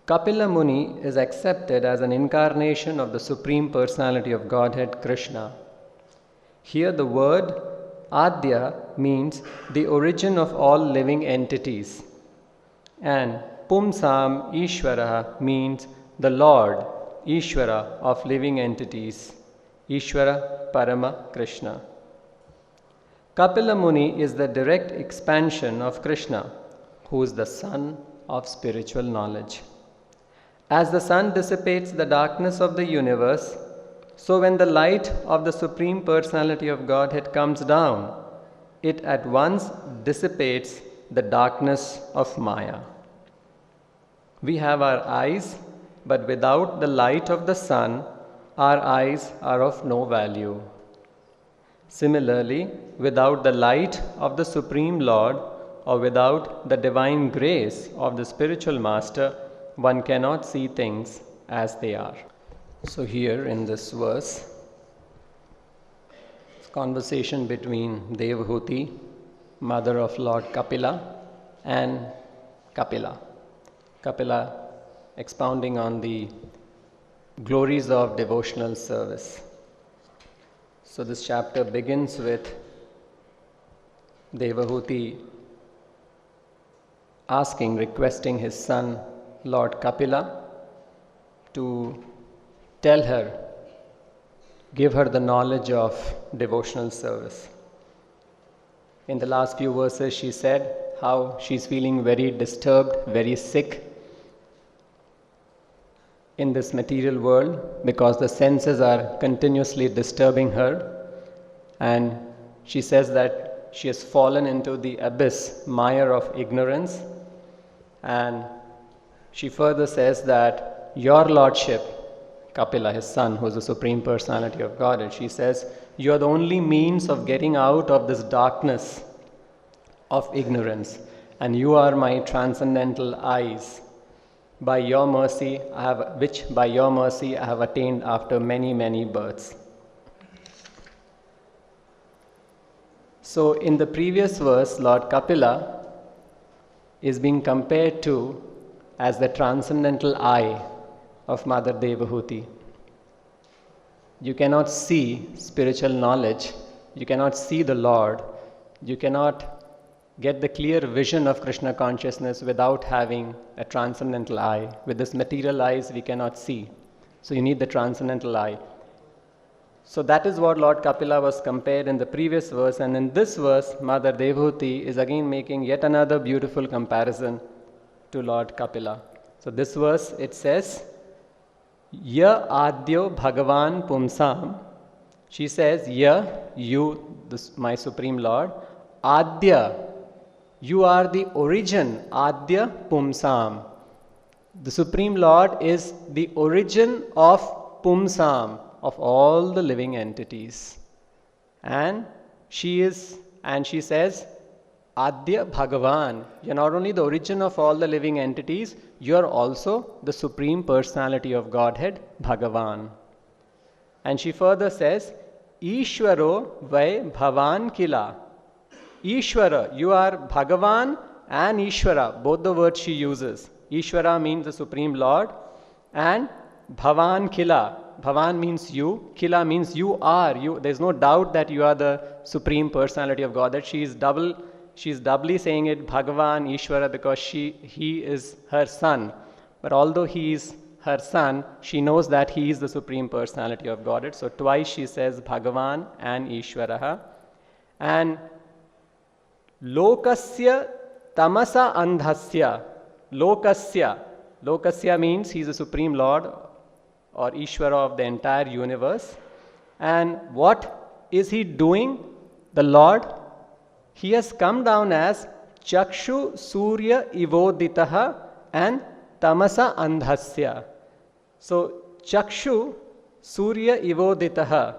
Kapila Muni is accepted as an incarnation of the Supreme Personality of Godhead, Krishna. Here the word Adya means the origin of all living entities, and Pumsam Ishvara means the Lord, Ishvara of living entities, Ishvara Parama Krishna. Kapila Muni is the direct expansion of Krishna, who is the sun of spiritual knowledge. As the sun dissipates the darkness of the universe, so when the light of the Supreme Personality of Godhead comes down, it at once dissipates the darkness of Maya. We have our eyes, but without the light of the sun, our eyes are of no value. Similarly, without the light of the Supreme Lord or without the divine grace of the spiritual master, one cannot see things as they are. So here in this verse, conversation between Devahuti, mother of Lord Kapila, and Kapila. Kapila expounding on the glories of devotional service. So this chapter begins with Devahuti requesting his son Lord Kapila to tell her, give her the knowledge of devotional service. In the last few verses she said how she's feeling very disturbed, very sick in this material world because the senses are continuously disturbing her, and she says that she has fallen into the abyss, mire of ignorance, and she further says that your lordship, Kapila, his son, who is the Supreme Personality of Godhead, she says, you are the only means of getting out of this darkness of ignorance, and you are my transcendental eyes. By your mercy, I have attained after many, many births. So in the previous verse, Lord Kapila is being compared to as the transcendental eye of Mother Devahuti. You cannot see spiritual knowledge, you cannot see the Lord, you cannot get the clear vision of Krishna consciousness without having a transcendental eye. With this material eyes we cannot see. So you need the transcendental eye. So that is what Lord Kapila was compared in the previous verse, and in this verse Mother Devahuti is again making yet another beautiful comparison to Lord Kapila. So this verse it says, Ya Adyo Bhagavan Pumsam. She says, Ya, you, my Supreme Lord, Adya, you are the origin, Adya Pumsam. The Supreme Lord is the origin of Pumsam, of all the living entities. And she says, Adya Bhagavan, you are not only the origin of all the living entities, you are also the Supreme Personality of Godhead, Bhagavan. And she further says, Ishwaro Vai Bhavan Kila. Ishwara, you are Bhagavan and Ishwara, both the words she uses. Ishwara means the Supreme Lord, and Bhavan Kila. Bhavan means you, Kila means you are. There's no doubt that you are the Supreme Personality of God. That she is doubly saying it Bhagavan, Ishwara, because he is her son. But although he is her son, she knows that he is the Supreme Personality of Godhead. So twice she says Bhagavan and Ishwaraha. And Lokasya Tamasa Andhasya. Lokasya means he is the Supreme Lord or Ishvara of the entire universe. And what is he doing? The Lord, he has come down as Chakshu Surya Ivoditaha and Tamasa Andhasya. So Chakshu Surya Ivoditaha.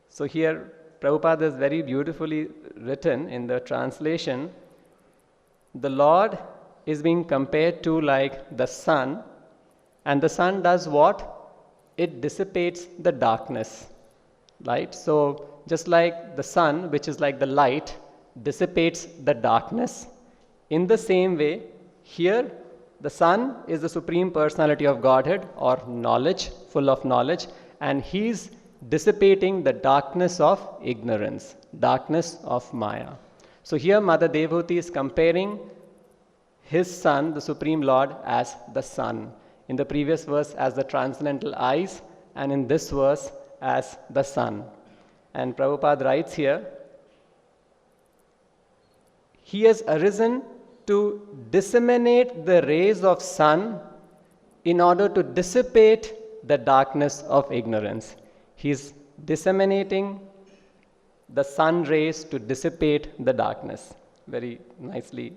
So here Prabhupada is very beautifully written in the translation. The Lord is being compared to like the sun, and the sun does what? It dissipates the darkness, right? So just like the sun, which is like the light, dissipates the darkness, in the same way here The Son is the Supreme Personality of Godhead, or knowledge, full of knowledge, and He's dissipating the darkness of ignorance, darkness of Maya. So here Mother Devahuti is comparing His Son, the Supreme Lord, as the sun. In the previous verse as the transcendental eyes, and in this verse as the sun. And Prabhupada writes here, He has arisen to disseminate the rays of sun in order to dissipate the darkness of ignorance. He is disseminating the sun rays to dissipate the darkness. Very nicely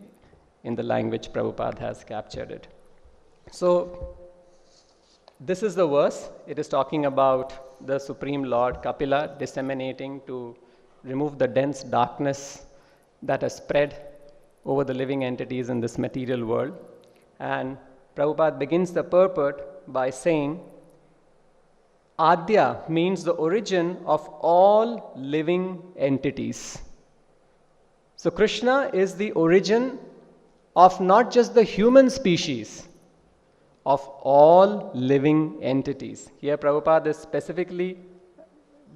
in the language Prabhupada has captured it. So, this is the verse. It is talking about the Supreme Lord Kapila disseminating to remove the dense darkness that has spread over the living entities in this material world. And Prabhupada begins the purport by saying, Adya means the origin of all living entities. So Krishna is the origin of not just the human species, of all living entities. Here Prabhupada is specifically,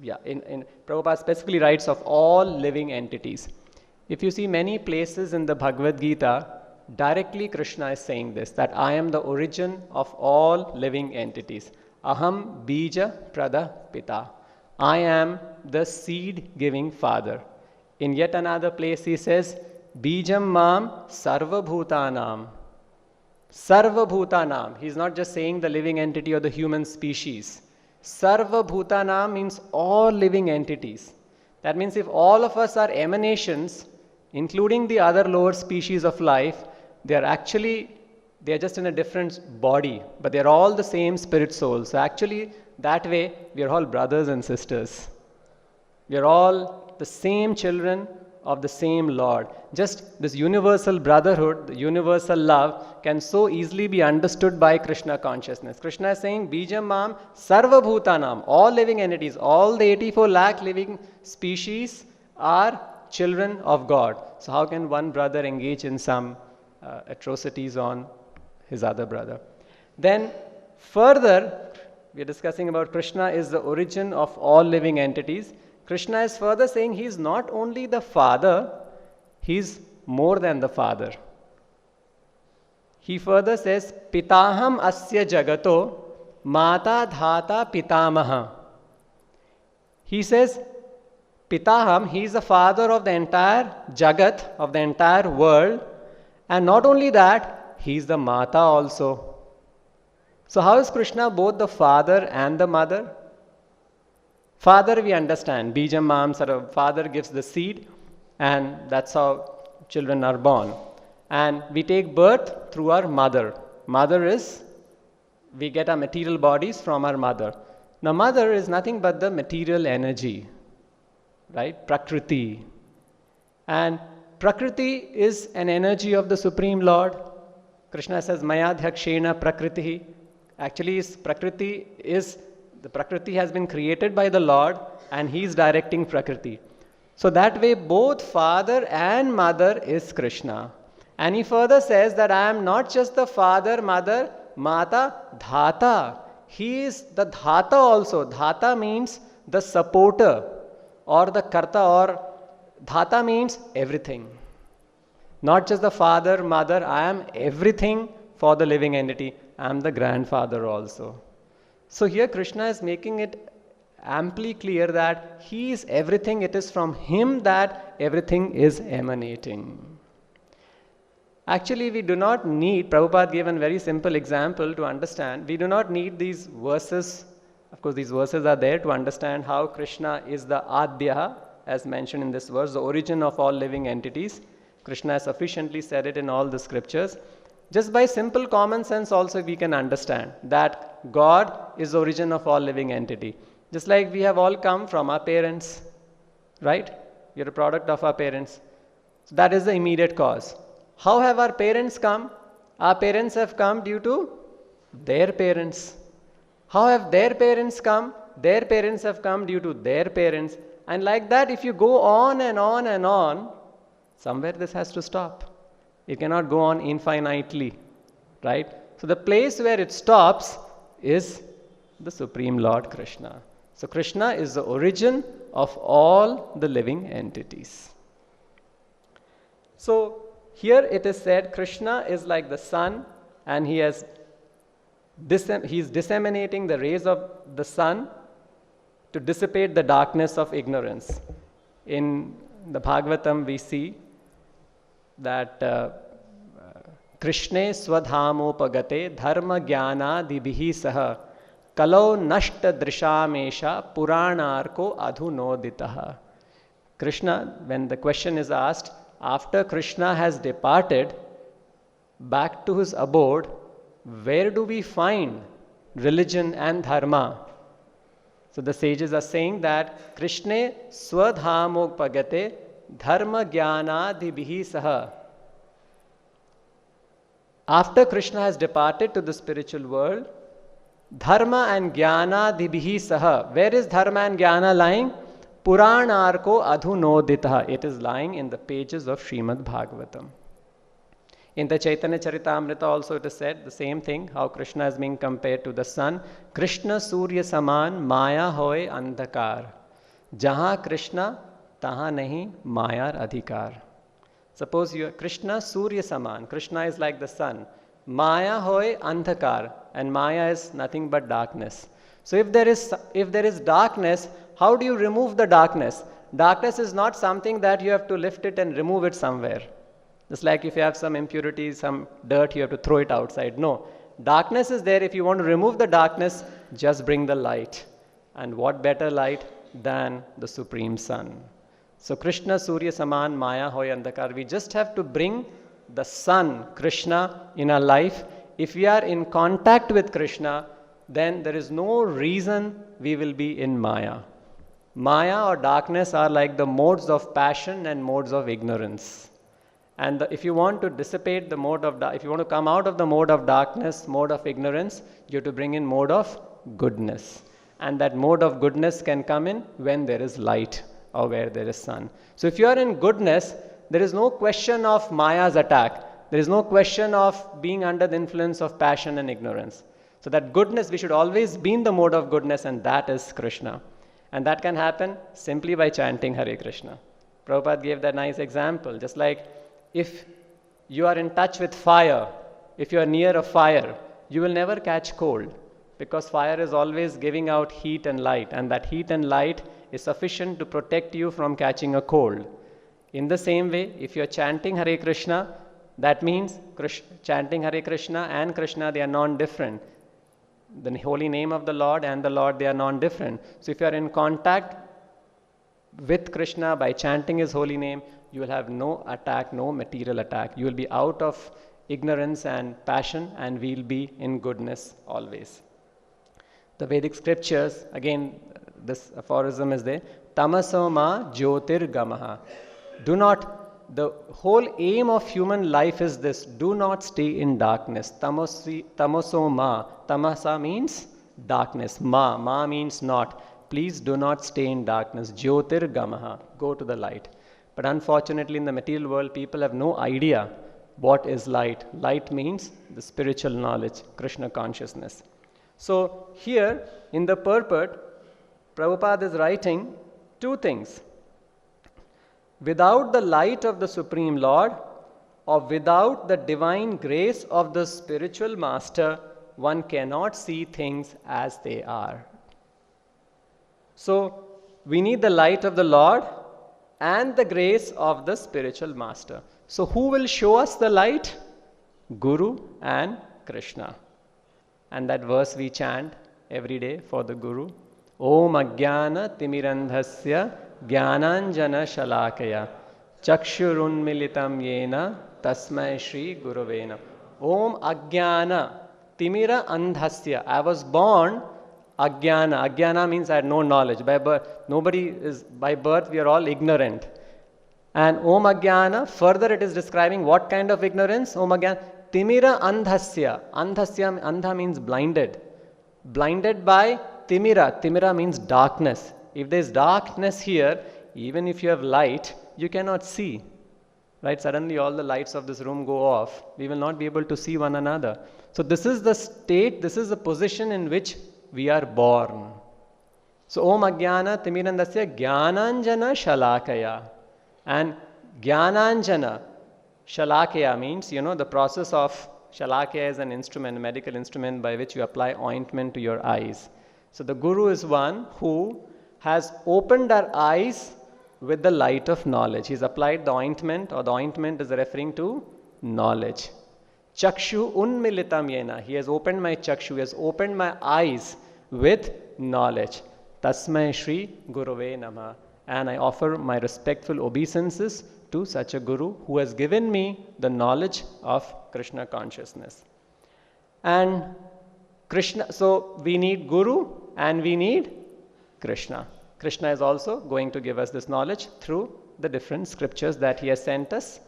Prabhupada specifically writes of all living entities. If you see many places in the Bhagavad Gita, directly Krishna is saying this, that I am the origin of all living entities. Aham bija prada pita. I am the seed-giving father. In yet another place he says, Bijam mam sarva bhutanam. Sarva bhutanam. He's not just saying the living entity or the human species. Sarva bhutanam means all living entities. That means if all of us are emanations, including the other lower species of life, they are just in a different body, but they're all the same spirit soul. So actually, that way, we are all brothers and sisters. We are all the same children of the same Lord. Just this universal brotherhood, the universal love, can so easily be understood by Krishna consciousness. Krishna is saying, Bijam mam sarva bhutanam, all living entities, all the 84 lakh living species are children of God. So how can one brother engage in some atrocities on his other brother? Then further, we are discussing about Krishna is the origin of all living entities. Krishna is further saying he is not only the father, he is more than the father. He further says, Pitaham asya jagato mata dhata pitamaha. He says, Pitaham, he is the father of the entire Jagat, of the entire world. And not only that, he is the Mata also. So how is Krishna both the father and the mother? Father we understand, Bijam Mam, father gives the seed, and that's how children are born. And we take birth through our mother. Mother is, we get our material bodies from our mother. Now mother is nothing but the material energy, right? Prakriti. And Prakriti is an energy of the Supreme Lord. Krishna says, Maya dhakshena prakriti. Actually, the Prakriti has been created by the Lord, and He is directing Prakriti. So that way, both father and mother is Krishna. And he further says that I am not just the father, mother, Mata, Dhata. He is the Dhata also. Dhata means the supporter or the Karta, or Dhata means everything. Not just the father, mother, I am everything for the living entity. I am the grandfather also. So here Krishna is making it amply clear that He is everything. It is from Him that everything is emanating. Actually, we do not need, Prabhupada gave a very simple example to understand. We do not need these verses. Of course, these verses are there to understand how Krishna is the Adya, as mentioned in this verse, the origin of all living entities. Krishna has sufficiently said it in all the scriptures. Just by simple common sense also we can understand that God is the origin of all living entity. Just like we have all come from our parents, right? We are a product of our parents. So that is the immediate cause. How have our parents come? Our parents have come due to their parents. How have their parents come? Their parents have come due to their parents. And like that, if you go on and on and on, somewhere this has to stop. It cannot go on infinitely. right? So the place where it stops is the Supreme Lord Krishna. So Krishna is the origin of all the living entities. So here it is said Krishna is like the sun, and he's disseminating the rays of the sun to dissipate the darkness of ignorance. In the Bhagavatam we see that Krishne swadhamopagate dharma jnana dibhihi saha kalau nashta drishamesha puranarko adhunoditaha. Krishna, when the question is asked, after Krishna has departed back to his abode, where do we find religion and dharma? So the sages are saying that Krishne swadhamopagate dharma jnana dibhihi saha. After Krishna has departed to the spiritual world, dharma and jnana dibhihi saha. Where is dharma and jnana lying? Puranarko adhunoditaha. It is lying in the pages of Srimad Bhagavatam. In the Chaitanya Charitamrita also it is said the same thing, how Krishna is being compared to the sun. Krishna Surya Saman Maya hoy andhakar. Jahan Krishna, tahan nahi mayar adhikar. Suppose you are Krishna Surya Saman. Krishna is like the sun. Maya hoy andhakar. And Maya is nothing but darkness. So if there is darkness, how do you remove the darkness? Darkness is not something that you have to lift it and remove it somewhere. Just like if you have some impurities, some dirt, you have to throw it outside. No. Darkness is there. If you want to remove the darkness, just bring the light. And what better light than the Supreme Sun? So Krishna Surya Saman Maya hoy andhakar. We just have to bring the sun, Krishna, in our life. If we are in contact with Krishna, then there is no reason we will be in Maya. Maya or darkness are like the modes of passion and modes of ignorance. And if you want to dissipate the mode of, if you want to come out of the mode of darkness, mode of ignorance, you have to bring in mode of goodness. And that mode of goodness can come in when there is light or where there is sun. So if you are in goodness, there is no question of Maya's attack. There is no question of being under the influence of passion and ignorance. So that goodness, we should always be in the mode of goodness, and that is Krishna. And that can happen simply by chanting Hare Krishna. Prabhupada gave that nice example. Just like if you are in touch with fire, if you are near a fire, you will never catch cold, because fire is always giving out heat and light, and that heat and light is sufficient to protect you from catching a cold. In the same way, if you are chanting Hare Krishna, that means chanting Hare Krishna and Krishna, they are non-different. The holy name of the Lord and the Lord, they are non-different. So if you are in contact with Krishna by chanting his holy name, you will have no attack, no material attack. You will be out of ignorance and passion, and we will be in goodness always. The Vedic scriptures, again, this aphorism is there. Tamaso ma jyotirgamaha. Do not, the whole aim of human life is this: do not stay in darkness. Tamoso ma. Tamasa means darkness. Ma means not. Please do not stay in darkness. Jyotirgamaha. Go to the light. But unfortunately, in the material world, people have no idea what is light. Light means the spiritual knowledge, Krishna consciousness. So here in the purport, Prabhupada is writing two things. Without the light of the Supreme Lord, or without the divine grace of the spiritual master, one cannot see things as they are. So we need the light of the Lord and the grace of the spiritual master. So who will show us the light? Guru and Krishna. And that verse we chant every day for the Guru. Om Ajnana Timirandhasya Jnananjana Shalakaya Chakshurunmilitam Yena Tasmai Shri Guruvena. Om Ajnana Timira Andhasya. I was born Ajnana. Ajnana means I had no knowledge. By birth, by birth we are all ignorant. And Om Ajnana, further it is describing what kind of ignorance? Om Ajnana Timira Andhasya. Andhasya, Andha means blinded. Blinded by Timira. Timira means darkness. If there is darkness here, even if you have light, you cannot see. right? Suddenly all the lights of this room go off. We will not be able to see one another. So this is the state, this is the position in which we are born. So Om Ajnana Timirandasya Jnananjana Shalakaya. And Jnananjana Shalakaya means, the process of Shalakaya is an instrument, a medical instrument by which you apply ointment to your eyes. So the Guru is one who has opened our eyes with the light of knowledge. He's applied the ointment, or the ointment is referring to knowledge. Chakshu unmilitam yena. He has opened my chakshu, he has opened my eyes with knowledge. Tasmai Shri Guruve Namah. And I offer my respectful obeisances to such a Guru who has given me the knowledge of Krishna consciousness. And Krishna, so we need Guru and we need Krishna. Krishna is also going to give us this knowledge through the different scriptures that he has sent us,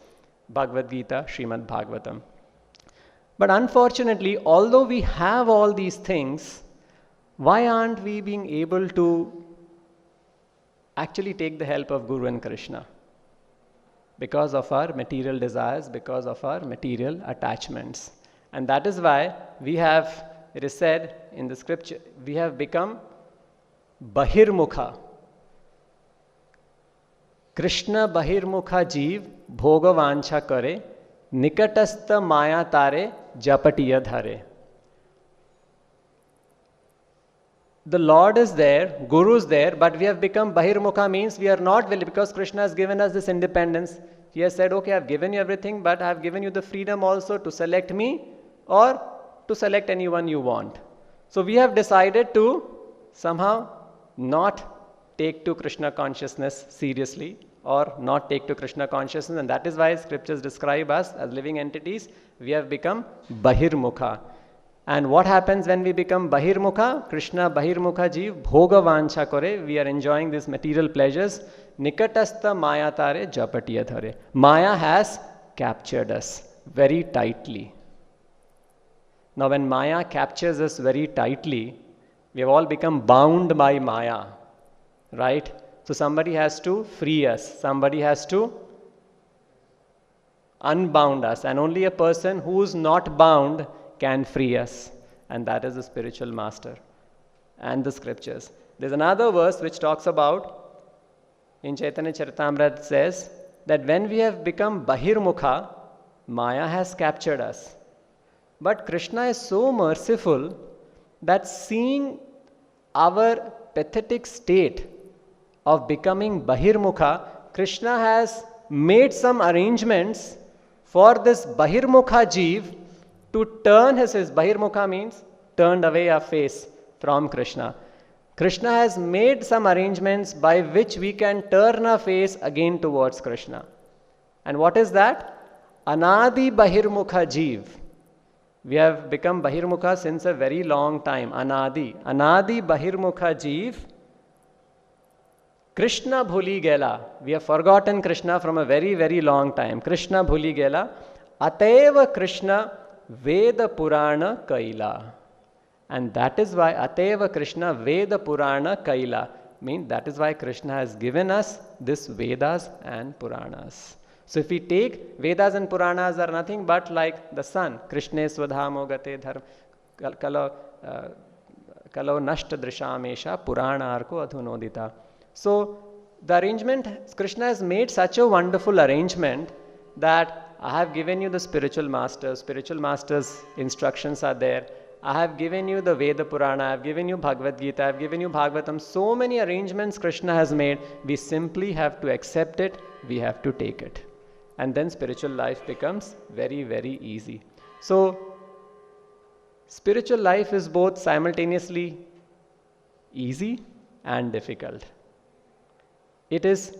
Bhagavad Gita, Srimad Bhagavatam. But unfortunately, although we have all these things, why aren't we being able to actually take the help of Guru and Krishna? Because of our material desires, because of our material attachments. And that is why we have, it is said in the scripture, we have become Bahirmukha. Krishna Bahirmukha Jeev Bhoga Vancha Kare Nikatastha Maya Tare Japatiya Dhare. The Lord is there, Guru is there, but we have become Bahirmukha, means we are not willing, because Krishna has given us this independence. He has said, okay, I have given you everything, but I have given you the freedom also to select me or to select anyone you want. So we have decided to somehow not take to Krishna consciousness seriously, or not take to Krishna consciousness, and that is why scriptures describe us as living entities. We have become Bahirmukha. And what happens when we become Bahirmukha? Krishna Bahirmukha Jeev Bhoga Vancha Kare. We are enjoying these material pleasures. Nikatastha Maya Tare Japatiya Dhare. Maya has captured us very tightly. Now when Maya captures us very tightly, we have all become bound by Maya, right? So somebody has to free us. Somebody has to unbound us. And only a person who is not bound can free us, and that is the spiritual master and the scriptures. There's another verse which talks about, in Chaitanya Charitamrita says, that when we have become Bahirmukha, Maya has captured us. But Krishna is so merciful that seeing our pathetic state of becoming Bahirmukha, Krishna has made some arrangements for this Bahirmukha Jeev to turn his Bahirmukha means turned away our face from Krishna. Krishna has made some arrangements by which we can turn our face again towards Krishna. And what is that? Anadi Bahirmukha Jeev. We have become Bahirmukha since a very long time. Anadi Bahirmukha Jeev. Krishna Bhuli Gela. We have forgotten Krishna from a very, very long time. Krishna Bhuli Gela. Ateva Krishna Veda Purana Kaila. And that is why Ateva Krishna Veda Purana Kaila. Means that is why Krishna has given us this Vedas and Puranas. So if we take Vedas and Puranas are nothing but like the sun. Krishne Swadhamo Gate Dharma Kalo Nashta Drishamesha Purana Arko Adhunodita. So the arrangement, Krishna has made such a wonderful arrangement that I have given you the spiritual masters instructions are there. I have given you the Veda Purana, I have given you Bhagavad Gita, I have given you Bhagavatam. So many arrangements Krishna has made. We simply have to accept it, we have to take it. And then spiritual life becomes very, very easy. So spiritual life is both simultaneously easy and difficult. It is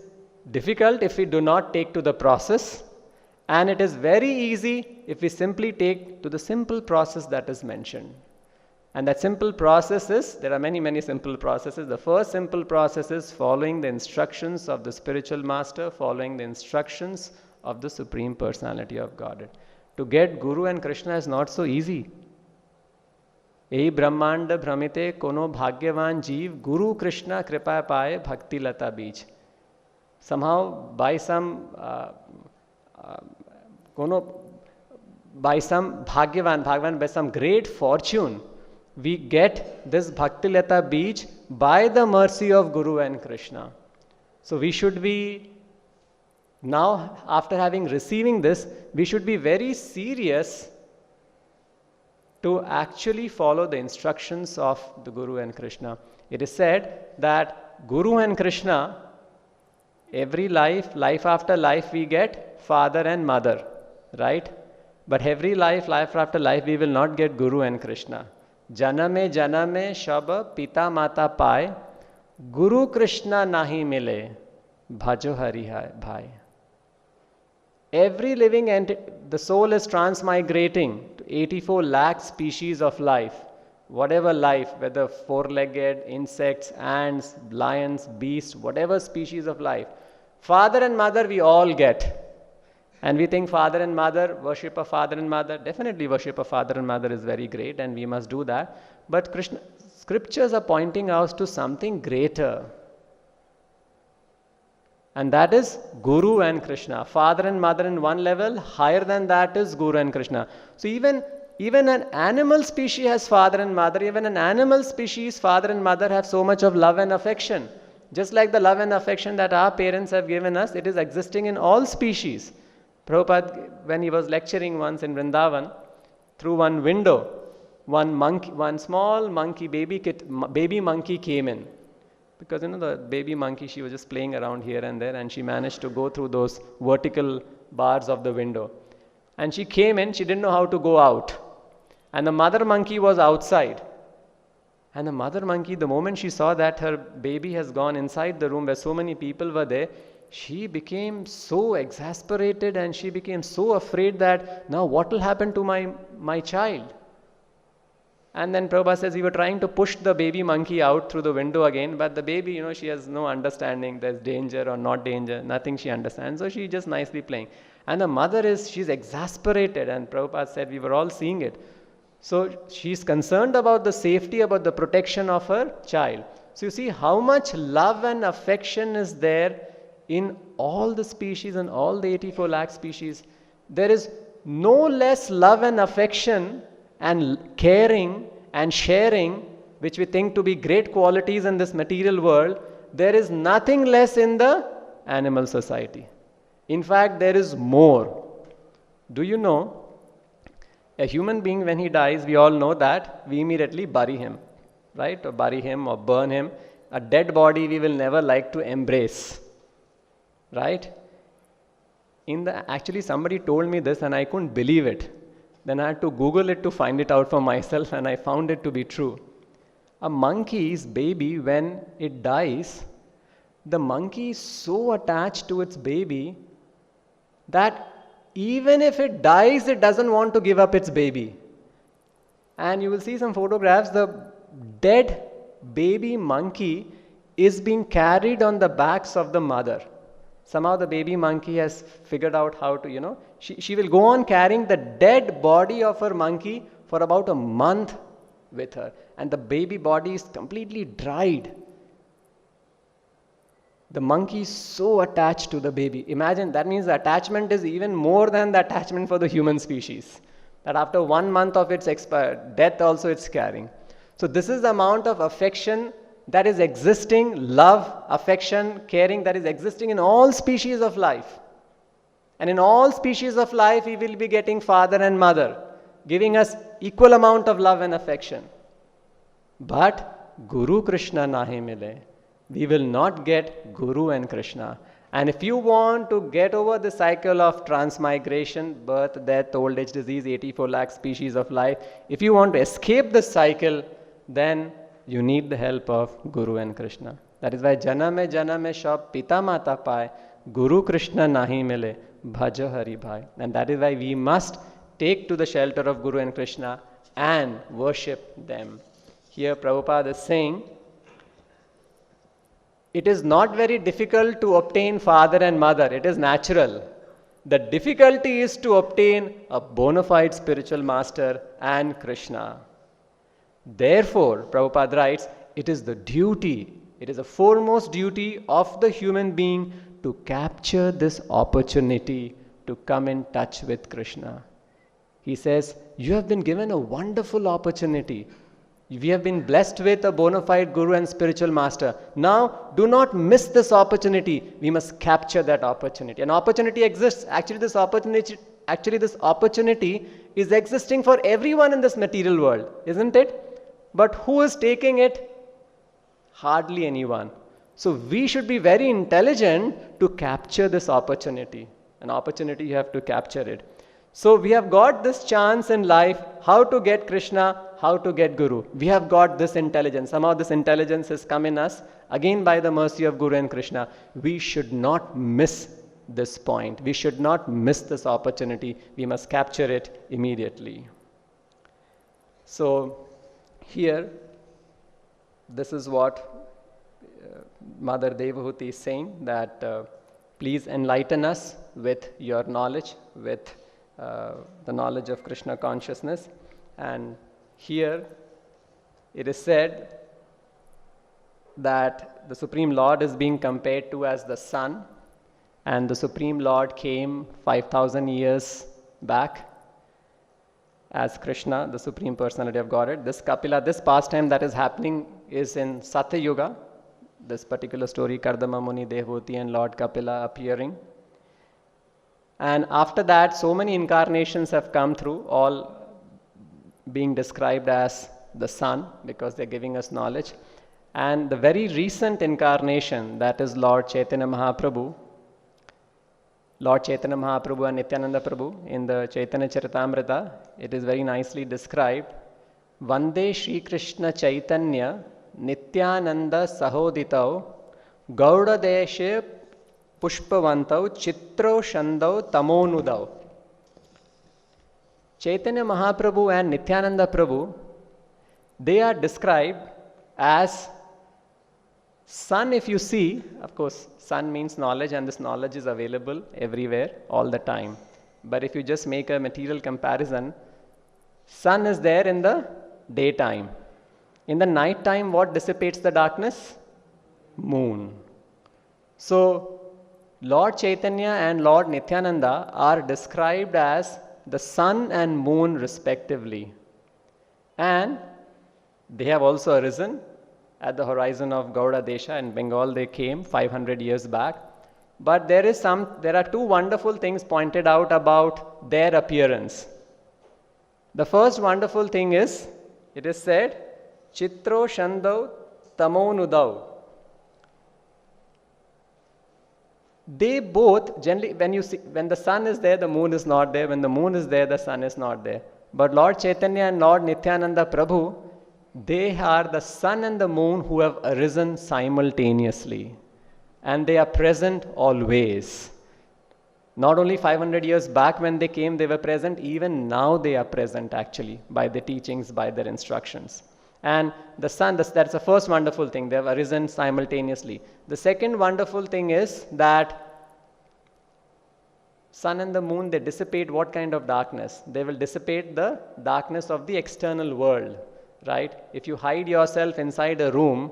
difficult if we do not take to the process, and it is very easy if we simply take to the simple process that is mentioned. And that simple process is, there are many, many simple processes. The first simple process is following the instructions of the spiritual master, following the instructions of the Supreme Personality of Godhead. To get Guru and Krishna is not so easy. Ei Brahmanda Brahmite Kono Bhagyavan Jeev Guru Krishna Kripa Paye Bhakti Lata Beej. Somehow by some by some Bhagwan, by some great fortune, we get this Bhaktilata Beej by the mercy of Guru and Krishna. So we should be, now after having receiving this, we should be very serious to actually follow the instructions of the Guru and Krishna. It is said that Guru and Krishna, every life after life, we get father and mother, right? But every life after life, we will not get Guru and Krishna. Janame janame shab pita mata pai, Guru Krishna nahi mile, bhajo hari bhai. Every living entity, the soul is transmigrating to 84 lakh species of life. Whatever life, whether four-legged, insects, ants, lions, beasts, whatever species of life. Father and mother we all get. And we think father and mother, worship of father and mother, definitely worship of father and mother is very great and we must do that. But scriptures are pointing us to something greater. And that is Guru and Krishna. Father and mother in one level, higher than that is Guru and Krishna. So even an animal species has father and mother. Even an animal species, father and mother have so much of love and affection. Just like the love and affection that our parents have given us, it is existing in all species. Prabhupada, when he was lecturing once in Vrindavan, through one window, one small monkey, baby monkey came in. Because the baby monkey, she was just playing around here and there, and she managed to go through those vertical bars of the window. And she came in, she didn't know how to go out. And the mother monkey was outside. And the mother monkey, the moment she saw that her baby has gone inside the room where so many people were there, she became so exasperated and she became so afraid that now what will happen to my child? And then Prabhupada says we were trying to push the baby monkey out through the window again, but the baby, she has no understanding, there's danger or not danger, nothing she understands, so she's just nicely playing. And the mother she's exasperated, and Prabhupada said we were all seeing it. So she's concerned about the safety, about the protection of her child. So you see how much love and affection is there in all the species and all the 84 lakh species. There is no less love and affection and caring and sharing, which we think to be great qualities in this material world. There is nothing less in the animal society. In fact, there is more. Do you know, a human being, when he dies, we all know that we immediately bury him, right? Or bury him or burn him. A dead body we will never like to embrace, right? Actually, somebody told me this and I couldn't believe it. Then I had to Google it to find it out for myself, and I found it to be true. A monkey's baby, when it dies, the monkey is so attached to its baby that even if it dies, it doesn't want to give up its baby. And you will see some photographs, the dead baby monkey is being carried on the backs of the mother. Somehow the baby monkey has figured out how to, she will go on carrying the dead body of her monkey for about a month with her. And the baby body is completely dried. The monkey is so attached to the baby. Imagine, that means the attachment is even more than the attachment for the human species. That after 1 month of its death also it's carrying. So this is the amount of affection that is existing, love, affection, caring, that is existing in all species of life. And in all species of life, we will be getting father and mother, giving us equal amount of love and affection. But Guru Krishna nahi mile. We will not get Guru and Krishna. And if you want to get over the cycle of transmigration, birth, death, old age, disease, 84 lakh species of life, if you want to escape the cycle, then you need the help of Guru and Krishna. That is why janame shab pita mata pai, Guru Krishna nahi mile, bhajo hari bhai. And that is why we must take to the shelter of Guru and Krishna and worship them. Here Prabhupada is saying, it is not very difficult to obtain father and mother. It is natural. The difficulty is to obtain a bona fide spiritual master and Krishna. Therefore, Prabhupada writes, it is the duty, it is a foremost duty of the human being to capture this opportunity to come in touch with Krishna. He says, you have been given a wonderful opportunity. We have been blessed with a bona fide guru and spiritual master. Now, do not miss this opportunity. We must capture that opportunity. An opportunity exists. Actually, this opportunity is existing for everyone in this material world, isn't it? But who is taking it? Hardly anyone. So we should be very intelligent to capture this opportunity. An opportunity, you have to capture it. So we have got this chance in life, how to get Krishna, how to get Guru. We have got this intelligence. Somehow this intelligence has come in us, again by the mercy of Guru and Krishna. We should not miss this point. We should not miss this opportunity. We must capture it immediately. So here, this is what Mother Devahuti is saying, that please enlighten us with your knowledge, with the knowledge of Krishna consciousness. And here it is said that the Supreme Lord is being compared to as the sun, and the Supreme Lord came 5,000 years back as Krishna, the Supreme Personality of Godhead. This Kapila, this pastime that is happening is in Satya Yuga. This particular story, Kardama Muni, Devahuti and Lord Kapila appearing. And after that, so many incarnations have come through, all being described as the sun, because they're giving us knowledge. And the very recent incarnation, that is Lord Chaitanya Mahaprabhu, and Nityananda Prabhu, in the Chaitanya Charitamrita, it is very nicely described. Vande Shri Krishna Chaitanya Nityananda Sahoditau Gauda Deshe Pushpavantau Chitro Shandau Tamonudau. Chaitanya Mahaprabhu and Nityananda Prabhu, they are described as sun. If you see, of course, sun means knowledge, and this knowledge is available everywhere, all the time. But if you just make a material comparison, sun is there in the daytime. In the night time, what dissipates the darkness? Moon. So, Lord Chaitanya and Lord Nityananda are described as the sun and moon respectively. And they have also arisen at the horizon of Gauda Desha. In Bengal they came 500 years back. But there are two wonderful things pointed out about their appearance. The first wonderful thing is, it is said, Chitro Shandau Tamonudau. They both, generally, when the sun is there, the moon is not there. When the moon is there, the sun is not there. But Lord Chaitanya and Lord Nityananda Prabhu, they are the sun and the moon who have arisen simultaneously. And they are present always. Not only 500 years back when they came, they were present. Even now they are present, actually, by the teachings, by their instructions. And the sun, that's the first wonderful thing. They have arisen simultaneously. The second wonderful thing is that sun and the moon, they dissipate what kind of darkness? They will dissipate the darkness of the external world, right? If you hide yourself inside a room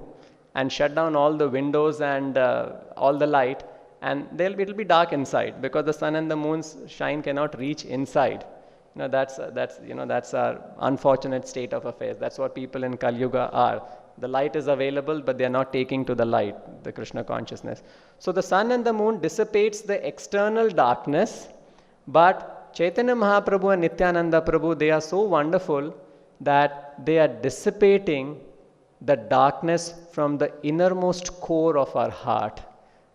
and shut down all the windows and all the light, and it will be dark inside, because the sun and the moon's shine cannot reach inside. That's our unfortunate state of affairs. That's what people in Kali Yuga are. The light is available, but they are not taking to the light, the Krishna consciousness. So the sun and the moon dissipates the external darkness, but Chaitanya Mahaprabhu and Nityananda Prabhu, they are so wonderful that they are dissipating the darkness from the innermost core of our heart.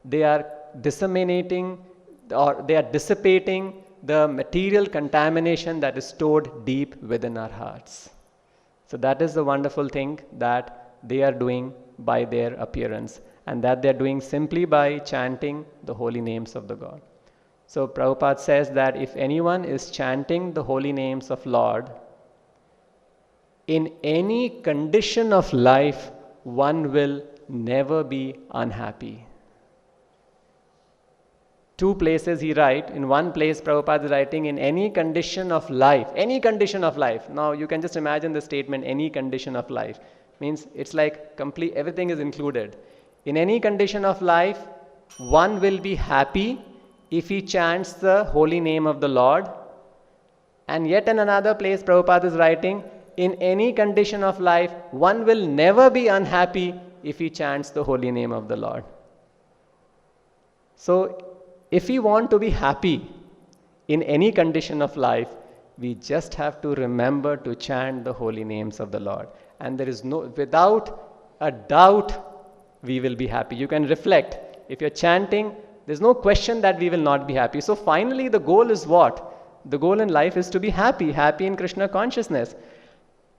They are disseminating, or they are dissipating the material contamination that is stored deep within our hearts. So that is the wonderful thing that they are doing by their appearance, and that they are doing simply by chanting the holy names of the God. So Prabhupada says that if anyone is chanting the holy names of Lord, in any condition of life, one will never be unhappy. Two places he writes. In one place, Prabhupada is writing, in any condition of life. Any condition of life. Now, you can just imagine the statement, any condition of life. Means it's like complete, everything is included. In any condition of life, one will be happy if he chants the holy name of the Lord. And yet in another place, Prabhupada is writing, in any condition of life, one will never be unhappy if he chants the holy name of the Lord. So, if we want to be happy in any condition of life, we just have to remember to chant the holy names of the Lord. And there is no, without a doubt, we will be happy. You can reflect. If you're chanting, there's no question that we will not be happy. So finally, the goal is what? The goal in life is to be happy, happy in Krishna consciousness.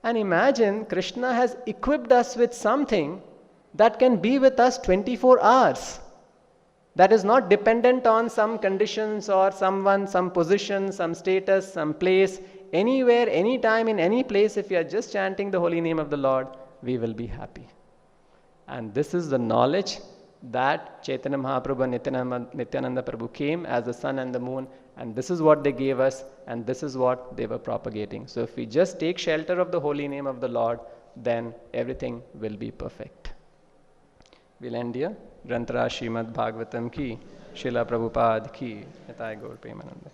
And imagine Krishna has equipped us with something that can be with us 24 hours. That is not dependent on some conditions or someone, some position, some status, some place. Anywhere, anytime, in any place, if we are just chanting the holy name of the Lord, we will be happy. And this is the knowledge that Chaitanya Mahaprabhu and Nityananda Prabhu came as the sun and the moon, and this is what they gave us, and this is what they were propagating. So if we just take shelter of the holy name of the Lord, then everything will be perfect. We'll end here. Granthara Srimad Bhagavatam ki, Srila Prabhupada ki, Nitai Gaur Premanande.